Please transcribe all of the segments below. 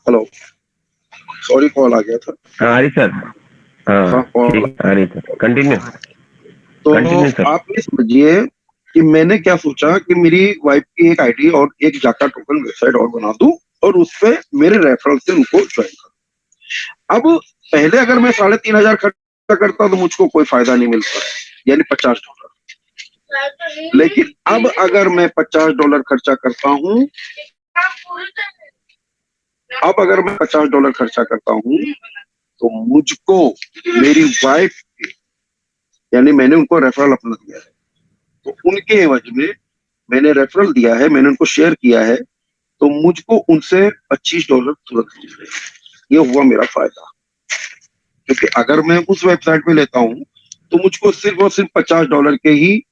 Hello, sorry call आ गया था। हाँ हरी सर। हाँ, हाँ कॉल। ठीक हरी सर, कंटिन्यू तो कंटिन्यू सर। आप ये समझिए कि मैंने क्या सोचा कि मेरी वाइफ की एक आईडी और एक जाका टोकन वेबसाइट और बना दूं और उस पे मेरे रेफरल से उनको ज्वाइन कर। अब पहले अगर मैं 3,500 खर्चा करता तो मुझको कोई फायदा नहीं मिलता, यानी $50। लेकिन अब अगर मैं $50 खर्चा करता हूँ, अब अगर मैं $50 खर्चा करता हूँ तो मुझको मेरी वाइफ, यानी मैंने उनको रेफरल अपना दिया है, तो उनके एवज में मैंने रेफरल दिया है, मैंने उनको शेयर किया है, तो मुझको उनसे $25 तुरंत मिल रहे हैं। ये हुआ मेरा फायदा, क्योंकि अगर मैं उस वेबसाइट पे लेता हूँ तो मुझको सिर्फ और सिर्फ $50 के ही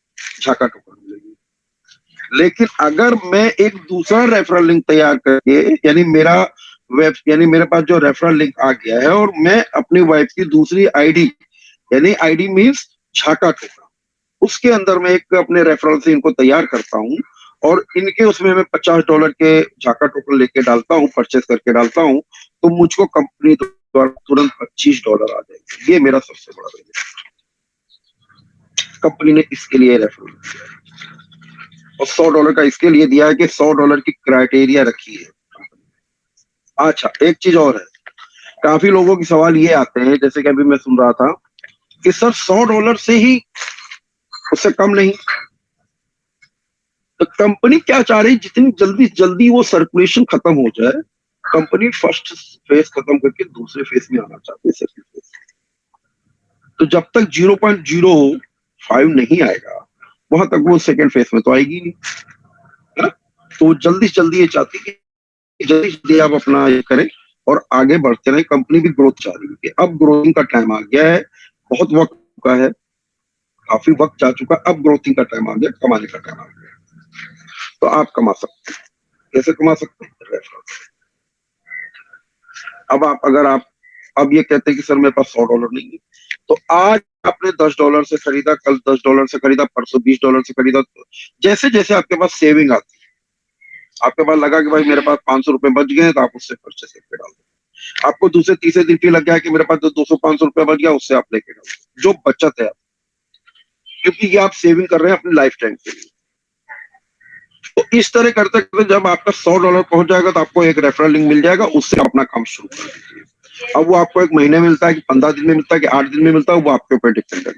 झाका टोकन मिलेगी। लेकिन अगर मैं एक दूसरा रेफरल लिंक तैयार करके, यानी यानी मेरे पास जो रेफरल लिंक आ गया है और मैं अपनी वाइफ की दूसरी आईडी, यानी आईडी मीन्स झाका टोकन, उसके अंदर मैं एक अपने रेफरल से इनको तैयार करता हूँ और इनके उसमें मैं $50 के झाका टोकन लेके डालता हूँ, परचेस करके डालता हूँ, तो मुझको कंपनी द्वारा तुरंत $25 आ जाएंगे। ये मेरा सबसे बड़ा बेनिफिट, कंपनी ने इसके लिए रेफरल दिया है। और $100 का इसके लिए दिया है कि $100 की क्राइटेरिया रखी है। अच्छा, एक चीज और है, काफी लोगों के सवाल ये आते हैं, जैसे कि अभी मैं सुन रहा था कि सर $100 से ही, उससे कम नहीं। तो कंपनी क्या चाह रही, जितनी जल्दी जल्दी वो सर्कुलेशन खत्म हो जाए, कंपनी फर्स्ट फेज खत्म करके दूसरे फेज में आना चाहती है, सेकंड फेज। तो जब तक 0.05 नहीं आएगा वहां तक वो सेकंड फेज में तो आएगी नहीं, है ना? तो जल्दी जल्दी ये चाहती है कि जल्दी जल्दी आप अपना ये करें और आगे बढ़ते रहे। कंपनी भी ग्रोथ चाह रही है कि अब ग्रोथिंग का टाइम आ गया है, बहुत वक्त चुका है, काफी वक्त जा चुका, अब ग्रोथिंग का टाइम आ गया, कमाने का टाइम आ गया। तो आप कमा सकते हैं। कैसे कमा सकते हैं? रेफरल। अब आप अगर आप अब ये कहते हैं कि सर मेरे पास $100 नहीं है, तो आज आपने $10 से खरीदा, कल $10 से खरीदा, परसों $20 से खरीदा, तो जैसे जैसे आपके पास सेविंग आती है, आपके पास लगा कि भाई मेरे पास ₹500 बच गए, तो आप उससे परचेस करके डाल दो। आपको दूसरे तीसरे दिन फिर लग गया कि मेरे पास तो 200-500 रुपया बच गया, उससे आप लेके डाल दो जो बचत है, क्योंकि ये आप सेविंग कर रहे हैं अपनी लाइफ टाइम के लिए। तो इस तरह करते करते जब आपका $100 पहुंच जाएगा तो आपको एक रेफरल लिंक मिल जाएगा, उससे अपना काम शुरू कर दीजिए। अब वो आपको एक महीने में मिलता है कि 15 दिन में मिलता है कि 8 दिन में मिलता है, वो आपके ऊपर डिपेंड है।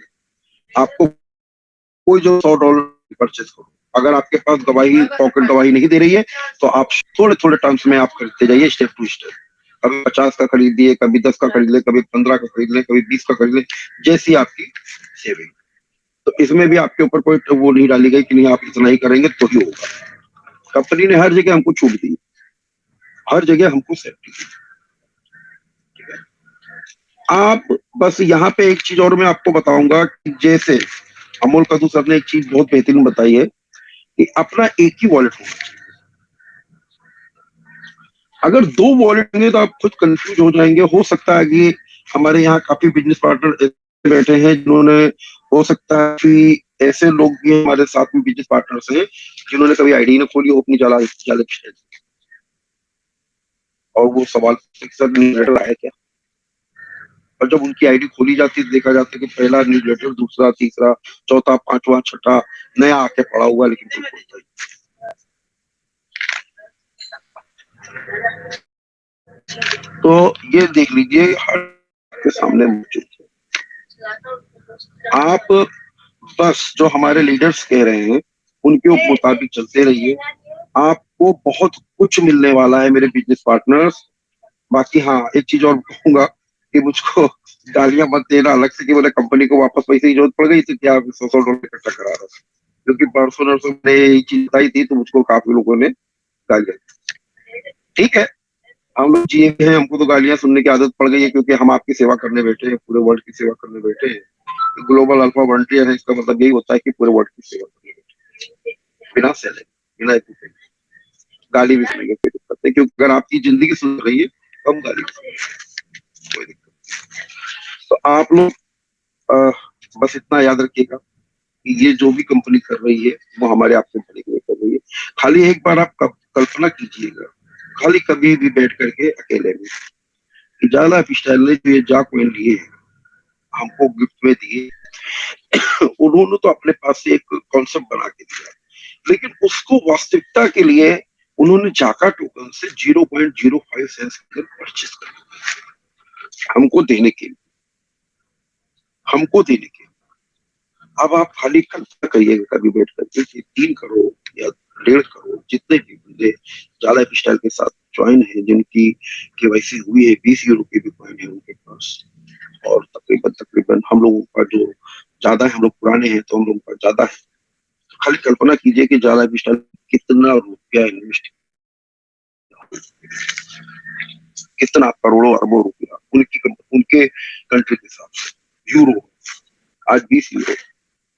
आपको कोई जो $100 परचेज करो, अगर आपके पास गवाही, पॉकेट गवाही नहीं दे रही है, तो आप थोड़े थोड़े टर्म्स में आप खरीदते जाइए, स्टेप टू स्टेप। कभी 50 का खरीद लिए, कभी 10 का खरीद ले, कभी 15 का खरीद ले, कभी 20 का खरीद ले, जैसी आपकी सेविंग। तो इसमें भी आपके ऊपर कोई वो नहीं डाली गई कि नहीं आप इतना ही करेंगे तो ही होगा। कंपनी ने हर जगह हमको छूट दी, हर जगह हमको सेफ्टी दी। आप बस यहाँ पे एक चीज और मैं आपको बताऊंगा कि जैसे अमोल कदू सर ने एक चीज बहुत बेहतरीन बताई है कि अपना एक ही वॉलेट होना चाहिए। अगर दो वॉलेट होंगे तो आप खुद कंफ्यूज हो जाएंगे। हो सकता है कि हमारे यहाँ काफी बिजनेस पार्टनर बैठे हैं जिन्होंने, हो सकता है कि ऐसे लोग भी हमारे साथ में बिजनेस पार्टनर्स हैं जिन्होंने कभी आईडी ना खोली हो अपनी जाला जाले, और वो सवाल सर न्यूज़लेटर आया क्या, और जब उनकी आईडी खोली जाती है देखा जाता है कि पहला न्यूज़लेटर, दूसरा, तीसरा, चौथा, पांचवा, छठा नया आके पड़ा हुआ, लेकिन कोई खोलता ही। तो ये देख लीजिए हर के सामने मौजूद है। आप बस जो हमारे लीडर्स कह रहे हैं उनके मुताबिक चलते रहिए, आपको बहुत कुछ मिलने वाला है मेरे बिजनेस पार्टनर्स। बाकी हाँ, एक चीज और कहूंगा कि मुझको गालियां मत देना अलग से कि मैंने कंपनी को वापस पैसे की जरूरत पड़ गई थी, क्या $100 इकट्ठा करा रहा था, क्योंकि परसों नरसों मैंने ये चीज बताई थी तो मुझको काफी लोगों ने गालियां। ठीक है, हम लोग जिए हैं, हमको तो गालियां सुनने की आदत पड़ गई है, क्योंकि हम आपकी सेवा करने बैठे हैं, पूरे वर्ल्ड की सेवा करने बैठे हैं। ग्लोबल अल्फा वॉलंटियर है, इसका मतलब यही होता है कि पूरे वर्ल्ड की सेवा करने बैठे हैं, बिना सैलरी, बिना एजुकेशन। गाली भी सुनेंगे, कोई दिक्कत नहीं, क्योंकि अगर आपकी जिंदगी सुन रही है तो हम गाली भी सुनेंगे, कोई दिक्कत नहीं। तो आप लोग बस इतना याद रखिएगा कि ये जो भी कंपनी कर रही है वो हमारे आपके भले के लिए कर रही है। खाली एक बार आप कल्पना कीजिएगा, खाली कभी भी बैठ करके अकेले में कि जाला पिस्टल ने जो ये जा कोइन लिए हमको गिफ्ट में दिए, उन्होंने तो अपने पास से एक कॉन्सेप्ट बना के दिया, लेकिन उसको वास्तविकता के लिए उन्होंने जाका टोकन से 0.05 सेंस परचेस कर हमको देने के लिए, हमको देने के लिए। अब आप खाली कल्पना करिएगा कभी बैठ करके कि 3 करोड़ या 1.5 करोड़ जितने भी बंदे जाला पिस्टल के साथ ज्वाइन है, जिनकी केवाईसी हुई है, 20 यूरो की भी कॉइन है उनके पास, और तकरीबन हम लोगों का जो ज्यादा है, हम लोग पुराने हैं तो हम लोगों का ज्यादा है। तो खाली कल्पना कीजिए कि जाला पिस्टल कितना रुपया इन्वेस्ट, कितना करोड़ों अरबों रुपया उनके कंट्री के हिसाब से यूरो, आज 20 यूरो,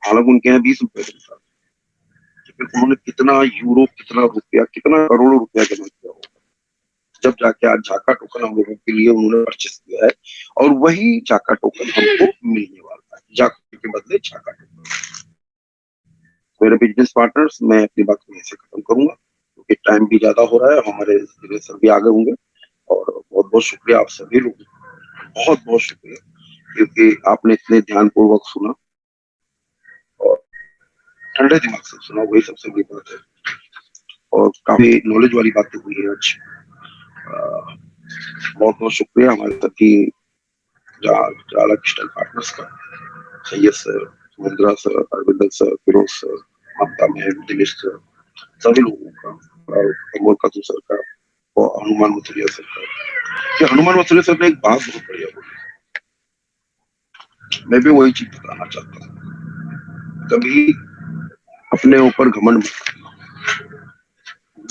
हालांकि उनके यहाँ 20 रुपए के हिसाब से, लेकिन उन्होंने कितना यूरो, कितना रुपया, कितना करोड़ों रुपया जमा किया होगा, जब जाके आज जाका टोकन हम लोगों के लिए उन्होंने परचेस किया है, और वही जाका टोकन हमको मिलने वाला है, जाका के बदले जाका टोकन। मेरे बिजनेस पार्टनर्स, मैं अपनी बात को ऐसे खत्म करूंगा क्योंकि टाइम भी ज्यादा हो रहा है, हमारे सर भी आगे होंगे, और बहुत बहुत शुक्रिया आप सभी लोग, बहुत बहुत शुक्रिया, क्योंकि आपने इतने ध्यानपूर्वक सुना और ठंडे दिमाग से सुना, वही सबसे बड़ी बात है, और काफी नॉलेज वाली बातें हुई है आज। बहुत बहुत शुक्रिया हमारे सभी जाला पिस्टल पार्टनर्स का, Syed sir, Mahindra sir, Arvinder sir, Firoz sir, Mamata ma'am, Dinesh sir, सभी लोगों का, और अमोल कतू सर का, और हनुमान मथुरिया सर का। कि हनुमान मथुरिया सर ने एक बात बहुत बढ़िया बोली, मैं भी वही चीज बताना चाहता हूँ, कभी अपने ऊपर घमंड मत करना,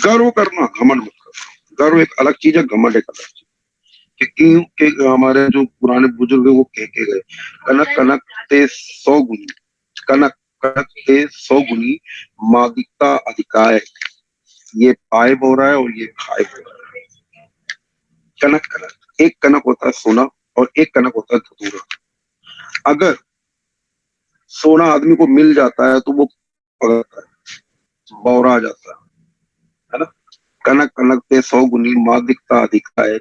गर्व करना, घमंड मत करना। गर्व एक अलग चीज है, घमंड एक अलग चीज। क्योंकि हमारे जो पुराने बुजुर्ग है वो कह के गए, कनक कनक ते 100 गुनी, कनक कनक ते 100 गुनी मागिकता अधिकार, ये पाए बो रहा है और ये खाए बो रहा है। कनक कनक, एक कनक होता है सोना और एक कनक होता है धतूरा। अगर सोना आदमी को मिल जाता है तो वो पगड़ता है, बौरा जाता है ना। कनक कनक ते 100 गुनी मागिकता अधिकार,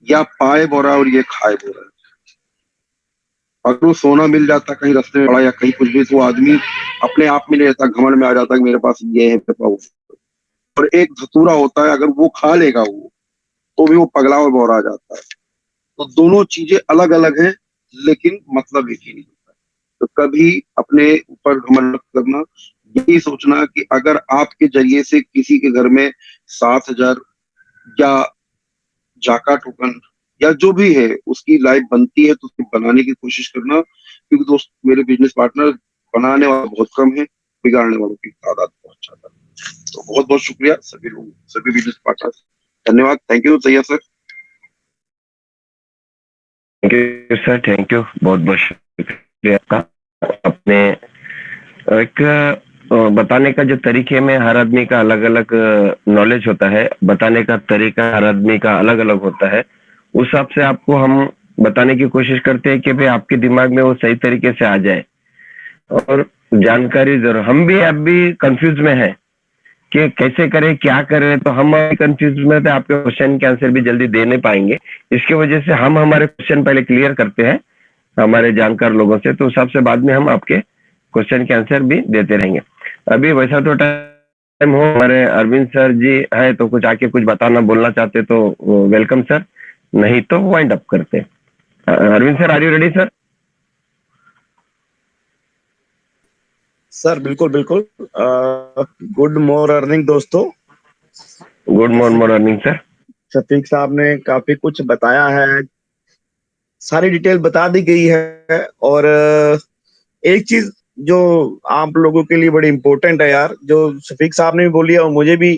या पाए बोरा और ये खाए बोरा। अगर वो सोना मिल जाता कहीं रास्ते में पड़ा या कहीं कुछ भी, तो आदमी अपने आप में नहीं रहता, घमंड में आ जाता कि मेरे पास ये है, मेरे पास। और एक धतूरा होता है, अगर वो खा लेगा वो, तो भी वो पगला और बौरा जाता है। तो दोनों चीजें अलग अलग हैं, लेकिन मतलब एक ही नहीं होता है। तो कभी अपने ऊपर घमंड मत करना, यही सोचना कि अगर आपके जरिए से किसी के घर में 7,000 या जाका टोकन या जो भी है उसकी लाइफ बनती है, तो उसको बनाने की कोशिश करना, क्योंकि दोस्त मेरे बिजनेस पार्टनर बनाने वाले बहुत कम है, बिगाड़ने वालों की तादाद बहुत ज्यादा है। तो बहुत बहुत शुक्रिया सभी लोग, सभी बिजनेस पार्टनर, धन्यवाद, thank you Syed sir. Thank you sir, thank you, बहुत बहुत शुक्रिया आपका। अपने एक बताने का जो तरीके में हर आदमी का अलग अलग नॉलेज होता है, बताने का तरीका हर आदमी का अलग अलग होता है, उस हिसाब से आपको हम बताने की कोशिश करते हैं कि भाई आपके दिमाग में वो सही तरीके से आ जाए और जानकारी जरूर। हम भी अब भी कंफ्यूज में है कि कैसे करें, क्या करें, तो हम कंफ्यूज में थे, आपके क्वेश्चन के आंसर भी जल्दी दे नहीं पाएंगे। इसकी वजह से हम हमारे क्वेश्चन पहले क्लियर करते हैं हमारे जानकार लोगों से, तो उस हिसाब से बाद में हम आपके क्वेश्चन के आंसर भी देते रहेंगे। अभी वैसा तो टाइम हो, हमारे अरविंद सर जी है तो कुछ आके कुछ बताना बोलना चाहते तो वेलकम सर, नहीं तो वाइंड अप करते। Arvind sir, are you ready sir? Sir बिल्कुल बिल्कुल। गुड मॉर्निंग दोस्तों। Good morning sir. शफीक साहब ने काफी कुछ बताया है, सारी डिटेल बता दी गई है। और एक चीज जो आप लोगों के लिए बड़ी इंपॉर्टेंट है यार, जो शफीक साहब ने भी बोली है और मुझे भी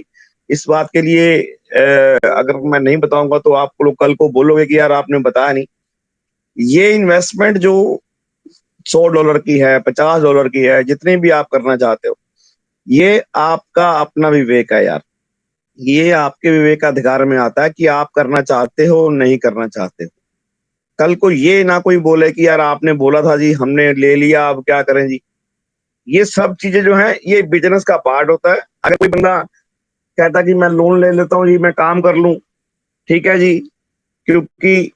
इस बात के लिए अगर मैं नहीं बताऊंगा तो आप लोग कल को बोलोगे कि यार आपने बताया नहीं। ये इन्वेस्टमेंट जो $100 की है, $50 की है, जितनी भी आप करना चाहते हो, ये आपका अपना विवेक है यार। ये आपके विवेक का अधिकार में आता है कि आप करना चाहते हो नहीं करना चाहते हो। कल को ये ना कोई बोले कि यार आपने बोला था जी, हमने ले लिया, अब क्या करें जी। ये सब चीजें जो है ये बिजनेस का पार्ट होता है। अगर कोई बंदा कहता कि मैं लोन ले लेता हूँ जी, मैं काम कर लूं, ठीक है जी, क्योंकि